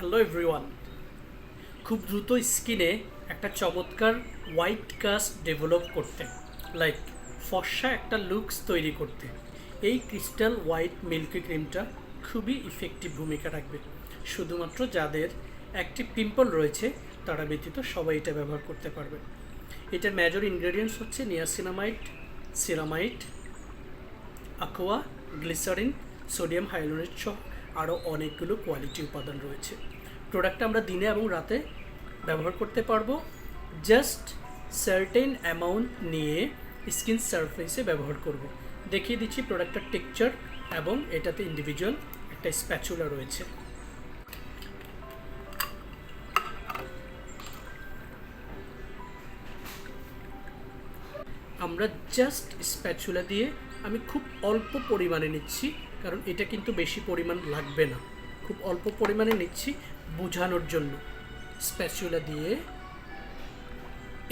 Hello everyone. খুব দ্রুত স্কিনে একটা চমৎকার হোয়াইট কাস্ট ডেভেলপ করতে, লাইক ফর্সা একটা লুকস তৈরি করতে এই ক্রিস্টাল হোয়াইট মিল্কি ক্রিমটা খুবই ইফেক্টিভ ভূমিকা রাখবে। শুধুমাত্র যাদের একটি পিম্পল রয়েছে তারা ব্যতীত সবাই এটা ব্যবহার করতে পারবে। এটার মেজর ইনগ্রেডিয়েন্টস হচ্ছে niacinamide, ceramide, aqua, glycerin, sodium hyaluronate সহ আরও অনেকগুলো কোয়ালিটি উপাদান রয়েছে। প্রোডাক্টটা আমরা দিনে এবং রাতে ব্যবহার করতে পারবো। জাস্ট সার্টেন অ্যামাউন্ট নিয়ে স্কিন সারফেসে ব্যবহার করব। দেখিয়ে দিচ্ছি প্রোডাক্টটার টেক্সচার, এবং এটাতে ইন্ডিভিজুয়াল একটা স্প্যাচুলা রয়েছে। আমরা জাস্ট স্প্যাচুলা দিয়ে আমি খুব অল্প পরিমাণে নিচ্ছি, কারণ এটা কিন্তু বেশি পরিমাণ লাগবে না। খুব অল্প পরিমাণে নিচ্ছি বোঝানোর জন্য। স্প্যাচুলা দিয়ে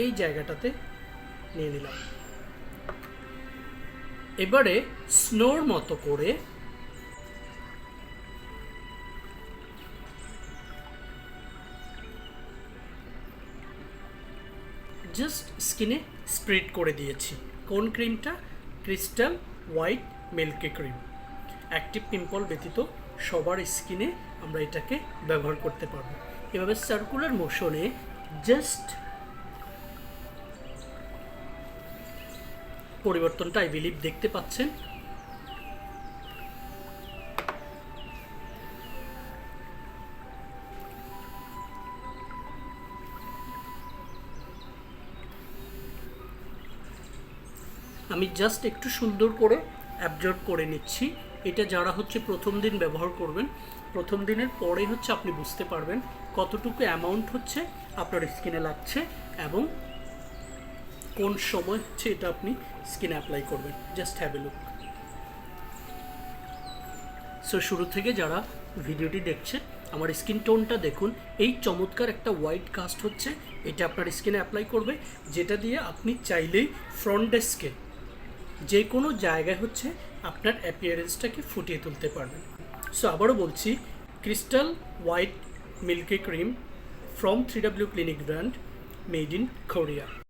এই জায়গাটাতে নিয়ে নিলাম। এবারে স্নোর মতো করে জাস্ট স্কিনে স্প্রেড করে দিয়েছি। কোন ক্রিমটা? Crystal white milky cream. Active pimple ব্যতীত সবার স্কিনে আমরা এটাকে ব্যবহার করতে পারবো। এভাবে সার্কুলার মোশনে জাস্ট পরিবর্তনটা আই বিলিভ দেখতে পাচ্ছেন। আমি জাস্ট একটু সুন্দর করে অ্যাবজর্ব করে নিচ্ছি। এটা যারা হচ্ছে প্রথম দিন ব্যবহার করবেন, প্রথম দিনের পরে হচ্ছে আপনি বুঝতে পারবেন কতটুকু অ্যামাউন্ট হচ্ছে আপনার স্কিনে লাগছে এবং কোন সময় হচ্ছে এটা আপনি স্কিনে অ্যাপ্লাই করবেন। Just have a look. So শুরু থেকে যারা ভিডিওটি দেখছে, আমার স্কিন টোনটা দেখুন। এই চমৎকার একটা হোয়াইট কাস্ট হচ্ছে, এটা আপনার স্কিনে অ্যাপ্লাই করবে, যেটা দিয়ে আপনি চাইলেই ফ্রন্ট ডেস্কে যে কোনো জায়গায় হচ্ছে আপনার অ্যাপিয়ারেন্সটাকে ফুটিয়ে তুলতে পারবেন। সো আবারও বলছি, crystal white milky cream from 3W clinic brand, made in Korea.